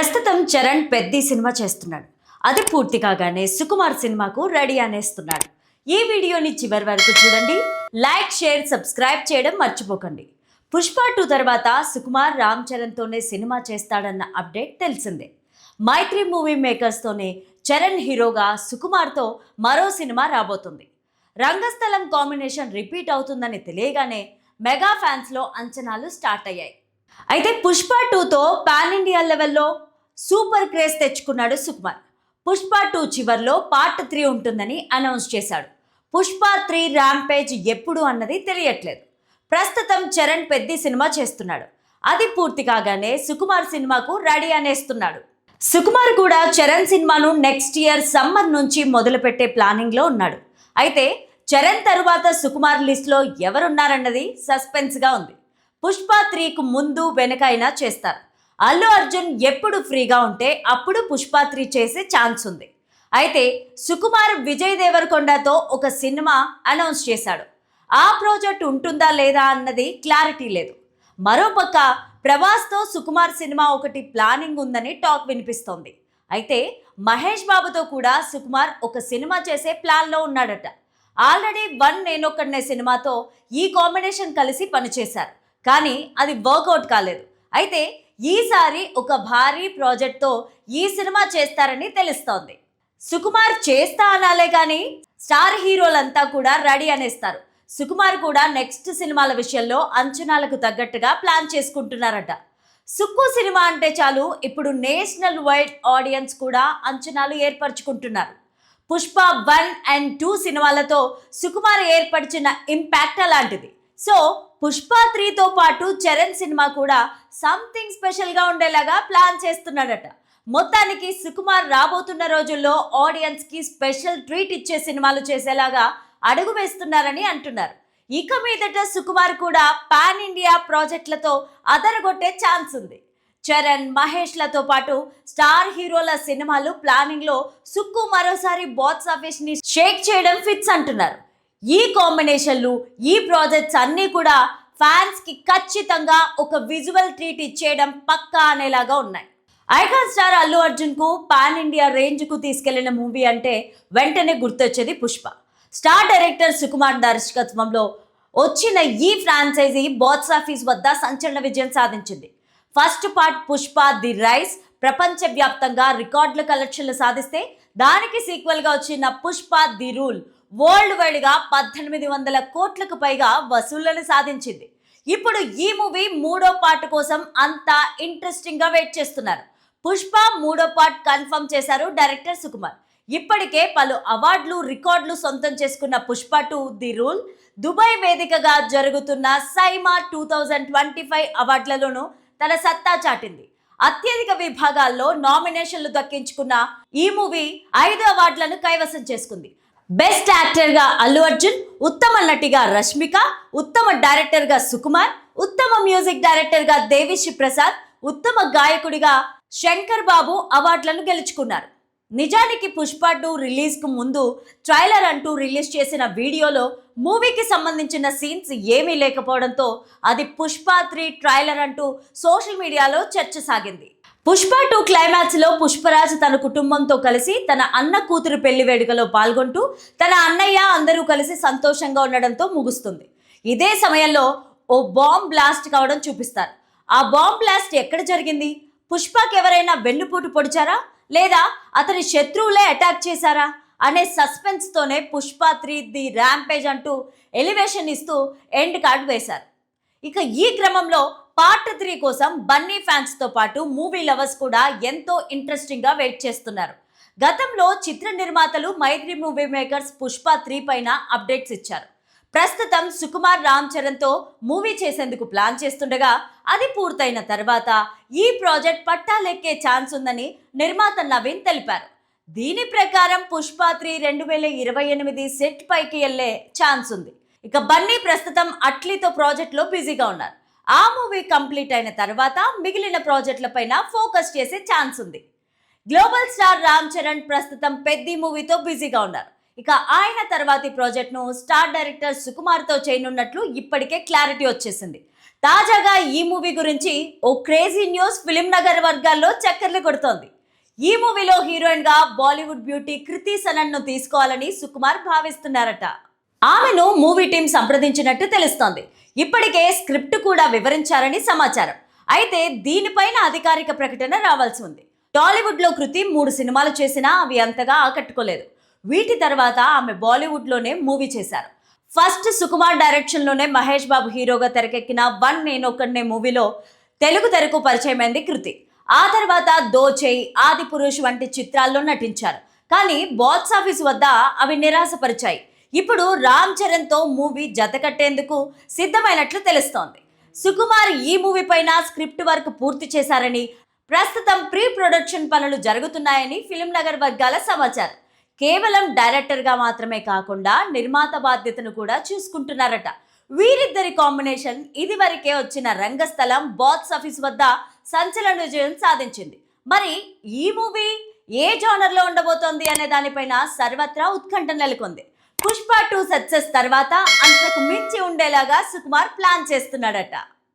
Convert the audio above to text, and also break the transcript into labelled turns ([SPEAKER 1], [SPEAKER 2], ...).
[SPEAKER 1] ప్రస్తుతం చరణ్ పెద్ద సినిమా చేస్తున్నాడు. అది పూర్తి కాగానే సుకుమార్ సినిమాకు రెడీ అనేస్తున్నాడు. ఈ వీడియోని చివరి వరకు చూడండి. లైక్, షేర్, సబ్స్క్రైబ్ చేయడం మర్చిపోకండి. పుష్ప 2 తర్వాత సుకుమార్ రామ్ చరణ్తోనే సినిమా చేస్తాడన్న అప్డేట్ తెలిసిందే. మైత్రి మూవీ మేకర్స్తోనే చరణ్ హీరోగా సుకుమార్తో మరో సినిమా రాబోతుంది. రంగస్థలం కాంబినేషన్ రిపీట్ అవుతుందని తెలియగానే మెగా ఫ్యాన్స్లో అంచనాలు స్టార్ట్ అయ్యాయి. అయితే పుష్ప 2తో పాన్ ఇండియా లెవెల్లో సూపర్ క్రేజ్ తెచ్చుకున్నాడు సుకుమార్. పుష్ప 2 చివర్లో పార్ట్ 3 ఉంటుందని అనౌన్స్ చేశాడు. పుష్ప 3 ర్యాంపేజ్ ఎప్పుడు అన్నది తెలియట్లేదు. ప్రస్తుతం చరణ్ పెద్ద సినిమా చేస్తున్నాడు. అది పూర్తి కాగానే సుకుమార్ సినిమాకు రెడీ అనేస్తున్నాడు. సుకుమార్ కూడా చరణ్ సినిమాను నెక్స్ట్ ఇయర్ సమ్మర్ నుంచి మొదలుపెట్టే ప్లానింగ్లో ఉన్నాడు. అయితే చరణ్ తరువాత సుకుమార్ లిస్ట్లో ఎవరున్నారన్నది సస్పెన్స్గా ఉంది. పుష్ప 3కు ముందు వెనక అయినా చేస్తారు. అల్లు అర్జున్ ఎప్పుడు ఫ్రీగా ఉంటే అప్పుడు పుష్ప 3 చేసే ఛాన్స్ ఉంది. అయితే సుకుమార్ విజయ్ దేవరకొండతో ఒక సినిమా అనౌన్స్ చేశాడు. ఆ ప్రాజెక్ట్ ఉంటుందా లేదా అన్నది క్లారిటీ లేదు. మరోపక్క ప్రభాస్తో సుకుమార్ సినిమా ఒకటి ప్లానింగ్ ఉందని టాక్ వినిపిస్తోంది. అయితే మహేష్ బాబుతో కూడా సుకుమార్ ఒక సినిమా చేసే ప్లాన్లో ఉన్నాడట. ఆల్రెడీ 1 నేనొక్కడినే సినిమాతో ఈ కాంబినేషన్ కలిసి పనిచేశారు. కానీ అది వర్కౌట్ కాలేదు. అయితే ఈసారి ఒక భారీ ప్రాజెక్ట్తో ఈ సినిమా చేస్తారని తెలుస్తోంది. సుకుమార్ చేస్తా అనాలే కానీ స్టార్ హీరోలంతా కూడా రెడీ అనేస్తారు. సుకుమార్ కూడా నెక్స్ట్ సినిమాల విషయంలో అంచనాలకు తగ్గట్టుగా ప్లాన్ చేసుకుంటున్నారట. సుక్కు సినిమా అంటే చాలు ఇప్పుడు నేషనల్ వైడ్ ఆడియన్స్ కూడా అంచనాలు ఏర్పరచుకుంటున్నారు. పుష్ప 1 and 2 సినిమాలతో సుకుమార్ ఏర్పరిచిన ఇంపాక్ట్ అలాంటిది. సో పుష్ప 3తో పాటు చరణ్ సినిమా కూడా సంథింగ్ స్పెషల్గా ఉండేలాగా ప్లాన్ చేస్తున్నాడట. మొత్తానికి సుకుమార్ రాబోతున్న రోజుల్లో ఆడియన్స్కి స్పెషల్ ట్రీట్ ఇచ్చే సినిమాలు చేసేలాగా అడుగు వేస్తున్నారని అంటున్నారు. ఇక మీదట సుకుమార్ కూడా పాన్ ఇండియా ప్రాజెక్టులతో అదరగొట్టే ఛాన్స్ ఉంది. చరణ్, మహేష్లతో పాటు స్టార్ హీరోల సినిమాలు ప్లానింగ్లో సుక్కు మరోసారి బాక్స్ ఆఫీస్ని షేక్ చేయడం ఫిక్స్ అంటున్నారు. ఈ కాంబినేషన్లు, ఈ ప్రాజెక్ట్స్ అన్నీ కూడా ఫ్యాన్స్కి ఖచ్చితంగా ఒక విజువల్ ట్రీట్ ఇచ్చేయడం పక్కా అనేలాగా ఉన్నాయి. ఐకాన్ స్టార్ అల్లు అర్జున్కు పాన్ ఇండియా రేంజ్కు తీసుకెళ్లిన మూవీ అంటే వెంటనే గుర్తొచ్చేది పుష్ప. స్టార్ డైరెక్టర్ సుకుమార్ దర్శకత్వంలో వచ్చిన ఈ ఫ్రాంచైజీ బాక్స్ ఆఫీస్ వద్ద సంచలన విజయం సాధించింది. First part Pushpa the rice ప్రపంచవ్యాప్తంగా రికార్డుల కలెక్షన్లు సాధిస్తే, దానికి సీక్వెల్గా వచ్చిన పుష్ప ది రూల్ వరల్డ్ వైడ్గా 1800 కోట్లకు పైగా వసూళ్లను సాధించింది. ఇప్పుడు ఈ మూవీ 3వ పార్ట్ కోసం అంతా ఇంట్రెస్టింగ్గా వెయిట్ చేస్తున్నారు. పుష్ప 3వ పార్ట్ కన్ఫర్మ్ చేశారు డైరెక్టర్ సుకుమార్. ఇప్పటికే పలు అవార్డులు, రికార్డులు సొంతం చేసుకున్న పుష్ప 2 ది రూల్ దుబాయ్ వేదికగా జరుగుతున్న సైమా 2025 అవార్డులలోనూ తన సత్తా చాటింది. అత్యధిక విభాగాల్లో నామినేషన్లు దక్కించుకున్న ఈ మూవీ 5 అవార్డులను కైవసం చేసుకుంది. బెస్ట్ యాక్టర్గా అల్లు అర్జున్, ఉత్తమ నటిగా రష్మిక, ఉత్తమ డైరెక్టర్గా సుకుమార్, ఉత్తమ మ్యూజిక్ డైరెక్టర్గా దేవిశ్రీ ప్రసాద్, ఉత్తమ గాయకుడిగా శంకర్ బాబు అవార్డులను గెలుచుకున్నారు. నిజానికి పుష్ప 2 రిలీజ్కు ముందు ట్రైలర్ అంటూ రిలీజ్ చేసిన వీడియోలో మూవీకి సంబంధించిన సీన్స్ ఏమీ లేకపోవడంతో అది పుష్ప 3 ట్రైలర్ అంటూ సోషల్ మీడియాలో చర్చ సాగింది. పుష్ప 2 క్లైమాక్స్లో పుష్పరాజ్ తన కుటుంబంతో కలిసి తన అన్న కూతురు పెళ్లి వేడుకలో పాల్గొంటూ తన అన్నయ్య అందరూ కలిసి సంతోషంగా ఉండడంతో ముగుస్తుంది. ఇదే సమయంలో ఓ బాంబ్ బ్లాస్ట్ కావడం చూపిస్తారు. ఆ బాంబ్ బ్లాస్ట్ ఎక్కడ జరిగింది? పుష్పకి ఎవరైనా వెన్నుపోటు పొడిచారా, లేదా అతని శత్రువులే అటాక్ చేశారా అనే సస్పెన్స్తోనే పుష్ప 3 ది ర్యాంపేజ్ అంటూ ఎలివేషన్ ఇస్తూ ఎండ్ కార్డ్ వేశారు. ఇక ఈ క్రమంలో పార్ట్ 3 కోసం బన్నీ ఫ్యాన్స్తో పాటు మూవీ లవర్స్ కూడా ఎంతో ఇంట్రెస్టింగ్గా వెయిట్ చేస్తున్నారు. గతంలో చిత్ర నిర్మాతలు మైత్రి మూవీ మేకర్స్ పుష్ప 3 పైన అప్డేట్స్ ఇచ్చారు. ప్రస్తుతం సుకుమార్ రామ్ చరణ్తో మూవీ చేసేందుకు ప్లాన్ చేస్తుండగా, అది పూర్తయిన తర్వాత ఈ ప్రాజెక్ట్ పట్టాలెక్కే ఛాన్స్ ఉందని నిర్మాత నవీన్ తెలిపారు. దీని ప్రకారం పుష్ప 3 2028 సెట్ పైకి వెళ్లే ఛాన్స్ ఉంది. ఇక బన్నీ ప్రస్తుతం అట్లీతో ప్రాజెక్ట్లో బిజీగా ఉన్నారు. ఆ మూవీ కంప్లీట్ అయిన తర్వాత మిగిలిన ప్రాజెక్టులపైన ఫోకస్ చేసే ఛాన్స్ ఉంది. గ్లోబల్ స్టార్ రామ్ చరణ్ ప్రస్తుతం పెద్ద మూవీతో బిజీగా ఉన్నారు. ఇక ఆయన తర్వాతి ప్రాజెక్ట్ను స్టార్ డైరెక్టర్ సుకుమార్తో చేయనున్నట్లు ఇప్పటికే క్లారిటీ వచ్చేసింది. తాజాగా ఈ మూవీ గురించి ఓ క్రేజీ న్యూస్ ఫిలిం నగర్ వర్గాల్లో చక్కర్లు కొడుతోంది. ఈ మూవీలో హీరోయిన్ గా బాలీవుడ్ బ్యూటీ కృతి సనన్ ను తీసుకోవాలని సుకుమార్ భావిస్తున్నారట. ఆమెను మూవీ టీం సంప్రదించినట్టు తెలుస్తోంది. ఇప్పటికే స్క్రిప్ట్ కూడా వివరించారని సమాచారం. అయితే దీనిపైన అధికారిక ప్రకటన రావాల్సి ఉంది. టాలీవుడ్ లో కృతి 3 సినిమాలు చేసినా అవి అంతగా ఆకట్టుకోలేదు. వీటి తర్వాత ఆమె బాలీవుడ్ లోనే మూవీ చేశారు. ఫస్ట్ సుకుమార్ డైరెక్షన్ లోనే మహేష్ బాబు హీరోగా తెరకెక్కిన వన్ నేనొక్కడినే మూవీలో తెలుగు తెరకు పరిచయమైంది కృతి. ఆ తర్వాత దోచేయ్, ఆది పురుష్ వంటి చిత్రాల్లో నటించారు. కానీ బాక్స్ ఆఫీస్ వద్ద అవి నిరాశపరిచాయి. ఇప్పుడు రామ్ చరణ్ తో మూవీ జతకట్టేందుకు సిద్ధమైనట్లు తెలుస్తోంది. సుకుమార్ ఈ మూవీ పైన స్క్రిప్ట్ వర్క్ పూర్తి చేశారని, ప్రస్తుతం ప్రీ ప్రొడక్షన్ పనులు జరుగుతున్నాయని ఫిలిం నగర్ వర్గాల సమాచారం. కేవలం డైరెక్టర్ గా మాత్రమే కాకుండా నిర్మాత బాధ్యతను కూడా చూసుకుంటున్నారట. వీరిద్దరి కాంబినేషన్ ఇదివరకే వచ్చిన రంగస్థలం బాక్స్ ఆఫీస్ వద్ద సంచలన విజయం సాధించింది. మరి ఈ మూవీ ఏ జోనర్ లో ఉండబోతోంది అనే దానిపైన సర్వత్రా ఉత్కంఠ నెలకొంది. పుష్ప 2 సక్సెస్ తర్వాత అంతకు మించి ఉండేలాగా సుకుమార్ ప్లాన్ చేస్తున్నాడట.